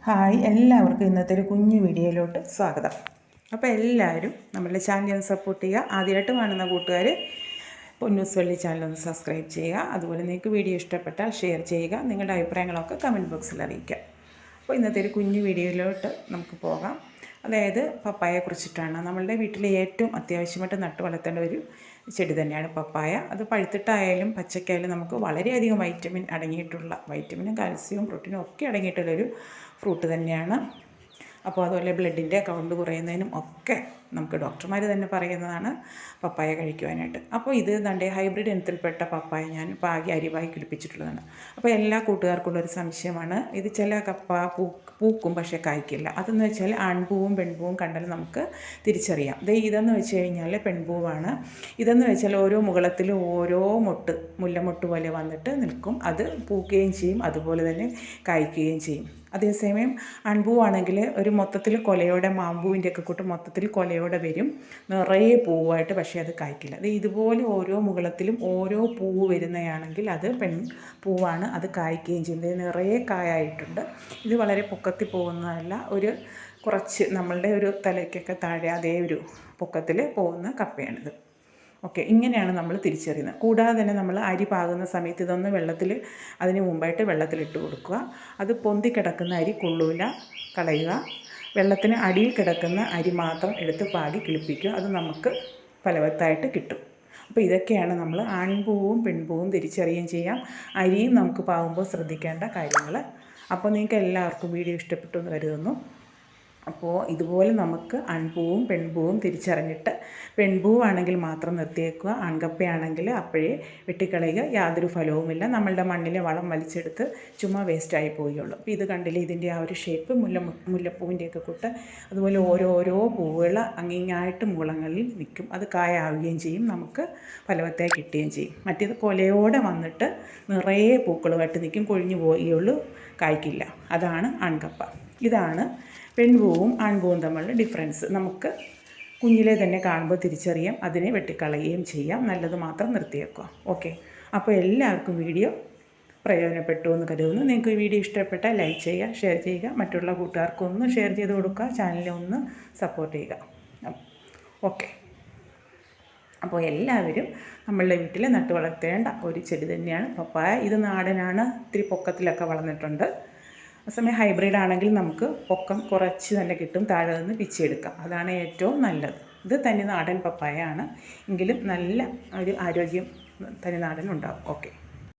Hi, എല്ലാവർക്കും ഇന്നത്തെ ഒരു കുഞ്ഞു വീഡിയോയിലോട്ട് സ്വാഗതം. അപ്പോൾ എല്ലാവരും നമ്മളുടെ ചാനൽ സപ്പോർട്ട് ചെയ്യുക. ആദ്യമായിട്ട് കാണുന്ന കൂട്ടുകാർ പൊന്നൂസ് വള്ളി ചാനലൊന്ന് സബ്സ്ക്രൈബ് ചെയ്യുക. അതുപോലെ നിങ്ങൾക്ക് വീഡിയോ ഇഷ്ടപ്പെട്ടാൽ ഷെയർ ചെയ്യുക. നിങ്ങളുടെ അഭിപ്രായങ്ങളൊക്കെ കമൻറ്റ് ബോക്സിൽ അറിയിക്കുക. അപ്പോൾ ഇന്നത്തെ ഒരു കുഞ്ഞു വീഡിയോയിലോട്ട് നമുക്ക് പോകാം. അതായത് പപ്പായയെ കുറിച്ചിട്ടാണ്. നമ്മളുടെ വീട്ടിലെ ഏറ്റവും അത്യാവശ്യമായിട്ട് നട്ടു വളർത്തേണ്ട ഒരു ചെടി തന്നെയാണ് പപ്പായ. അത് പഴുത്തിട്ടായാലും പച്ചക്കായാലും നമുക്ക് വളരെയധികം വൈറ്റമിൻ അടങ്ങിയിട്ടുള്ള, വൈറ്റമിനും കാൽസ്യവും പ്രോട്ടീനും ഒക്കെ അടങ്ങിയിട്ടുള്ളൊരു ഫ്രൂട്ട് തന്നെയാണ്. അപ്പോൾ അതുപോലെ ബ്ലഡിൻ്റെ കൗണ്ട് കുറയുന്നതിനും ഒക്കെ നമുക്ക് ഡോക്ടർമാർ തന്നെ പറയുന്നതാണ് പപ്പായ കഴിക്കുവാനായിട്ട്. അപ്പോൾ ഇത് ദണ്ടേ ഹൈബ്രിഡ് ഇനത്തിൽപ്പെട്ട പപ്പായ ഞാൻ പാകി അരിവായി കിളിപ്പിച്ചിട്ടുള്ളതാണ്. അപ്പോൾ എല്ലാ കൂട്ടുകാർക്കുള്ളൊരു സംശയമാണ്, ഇത് ചില പൂക്കും പക്ഷേ കായ്ക്കില്ല. അതെന്ന് വെച്ചാൽ ആൺപൂവും പെൺപൂവും കണ്ടാൽ നമുക്ക് തിരിച്ചറിയാം. ഇതെന്ന് വെച്ച് കഴിഞ്ഞാൽ പെൺപൂവാണ്. ഇതെന്ന് വെച്ചാൽ ഓരോ മുകളത്തിലും ഓരോ മൊട്ട്, മുല്ലമൊട്ട് പോലെ വന്നിട്ട് നിൽക്കും. അത് പൂക്കുകയും ചെയ്യും, അതുപോലെ തന്നെ കായ്ക്കുകയും ചെയ്യും. അതേസമയം അൺപൂവാണെങ്കിൽ ഒരു മൊത്തത്തിൽ കൊലയോടെ, മാമ്പൂവിൻ്റെ ഒക്കെ കൂട്ട് മൊത്തത്തിൽ കൊലയോടെ വരും, നിറയെ പൂവായിട്ട്, പക്ഷേ അത് കായ്ക്കില്ല. ഇതുപോലെ ഓരോ മുകളത്തിലും ഓരോ പൂവ് വരുന്നതാണെങ്കിൽ അത് പൂവാണ്, അത് കായ്ക്കുകയും ചെയ്യുന്നത്. നിറയെ കായായിട്ടുണ്ട്. ഇത് വളരെ പൊക്കത്തിൽ പോകുന്നതല്ല, ഒരു കുറച്ച് നമ്മളുടെ ഒരു തലയ്ക്കൊക്കെ താഴെ അതേ ഒരു പൊക്കത്തിൽ പോകുന്ന കപ്പയാണിത്. ഓക്കെ, ഇങ്ങനെയാണ് നമ്മൾ തിരിച്ചറിയുന്നത്. കൂടാതെ തന്നെ നമ്മൾ അരി പാകുന്ന സമയത്ത് ഇതൊന്ന് വെള്ളത്തിൽ, അതിന് മുമ്പായിട്ട് വെള്ളത്തിലിട്ട് കൊടുക്കുക. അത് പൊന്തി കിടക്കുന്ന അരി കൊള്ളൂല, കളയുക. വെള്ളത്തിന് അടിയിൽ കിടക്കുന്ന അരി മാത്രം എടുത്ത് പാകി കിളിപ്പിക്കുക. അത് നമുക്ക് ഫലവത്തായിട്ട് കിട്ടും. അപ്പോൾ ഇതൊക്കെയാണ് നമ്മൾ ആൺപൂവും പെൺപൂവും തിരിച്ചറിയുകയും ചെയ്യാം. അരിയും നമുക്ക് പാകുമ്പോൾ ശ്രദ്ധിക്കേണ്ട കാര്യങ്ങൾ. അപ്പോൾ നിങ്ങൾക്ക് എല്ലാവർക്കും വീഡിയോ ഇഷ്ടപ്പെട്ടു എന്ന് കരുതുന്നു. അപ്പോൾ ഇതുപോലെ നമുക്ക് ആൺപൂവും പെൺപൂവും തിരിച്ചറിഞ്ഞിട്ട്, പെൺപൂവാണെങ്കിൽ മാത്രം നിർത്തിയേക്കുക, ആൺകപ്പയാണെങ്കിൽ അപ്പോഴേ വെട്ടിക്കളയുക. യാതൊരു ഫലവുമില്ല, നമ്മളുടെ മണ്ണിലെ വളം വലിച്ചെടുത്ത് ചുമ്മാ വേസ്റ്റായി പോവുകയുള്ളൂ. അപ്പോൾ ഇത് കണ്ടില്ലേ, ഇതിൻ്റെ ആ ഒരു ഷേപ്പ്, മുല്ലപ്പൂവിൻ്റെയൊക്കെ കൂട്ട്. അതുപോലെ ഓരോരോ പൂവുകൾ അങ്ങിങ്ങായിട്ട് മുകളങ്ങളിൽ നിൽക്കും. അത് കായാവുകയും ചെയ്യും, നമുക്ക് ഫലവത്തായി കിട്ടുകയും ചെയ്യും. മറ്റേത് കൊലയോടെ വന്നിട്ട് നിറയെ പൂക്കളുമായിട്ട് നിൽക്കും, കൊഴിഞ്ഞു പോവുകയുള്ളൂ, കായ്ക്കില്ല. അതാണ് ആൺകപ്പ. ഇതാണ് പെൺപൂവും ആൺപൂവും തമ്മിലുള്ള ഡിഫറൻസ്. നമുക്ക് കുഞ്ഞിലെ തന്നെ കാണുമ്പോൾ തിരിച്ചറിയാം. അതിനെ വെട്ടിക്കളയുകയും ചെയ്യാം. നല്ലത് മാത്രം നിർത്തിയേക്കുക. ഓക്കെ, അപ്പോൾ എല്ലാവർക്കും വീഡിയോ പ്രയോജനപ്പെട്ടു എന്ന് കരുതുന്നു. നിങ്ങൾക്ക് ഈ വീഡിയോ ഇഷ്ടപ്പെട്ടാൽ ലൈക്ക് ചെയ്യുക, ഷെയർ ചെയ്യുക. മറ്റുള്ള കൂട്ടുകാർക്കൊന്ന് ഷെയർ ചെയ്ത് കൊടുക്കുക. ചാനലിനെ ഒന്ന് സപ്പോർട്ട് ചെയ്യുക. ഓക്കെ, അപ്പോൾ എല്ലാവരും നമ്മളുടെ വീട്ടിൽ നട്ടു വളർത്തേണ്ട ഒരു ചെടി തന്നെയാണ് പപ്പായ. ഇത് നാടനാണ്, ഇത്തിരി പൊക്കത്തിലൊക്കെ വളർന്നിട്ടുണ്ട്. അതേസമയം ഹൈബ്രിഡ് ആണെങ്കിൽ നമുക്ക് പൊക്കം കുറച്ച് തന്നെ കിട്ടും, താഴെ നിന്ന് പിച്ചെടുക്കാം. അതാണ് ഏറ്റവും നല്ലത്. ഇത് തനി നാടൻ പപ്പായ ആണ്, എങ്കിലും നല്ല ഒരു ആരോഗ്യം തനി നാടൻ ഉണ്ടാകും. ഓക്കെ.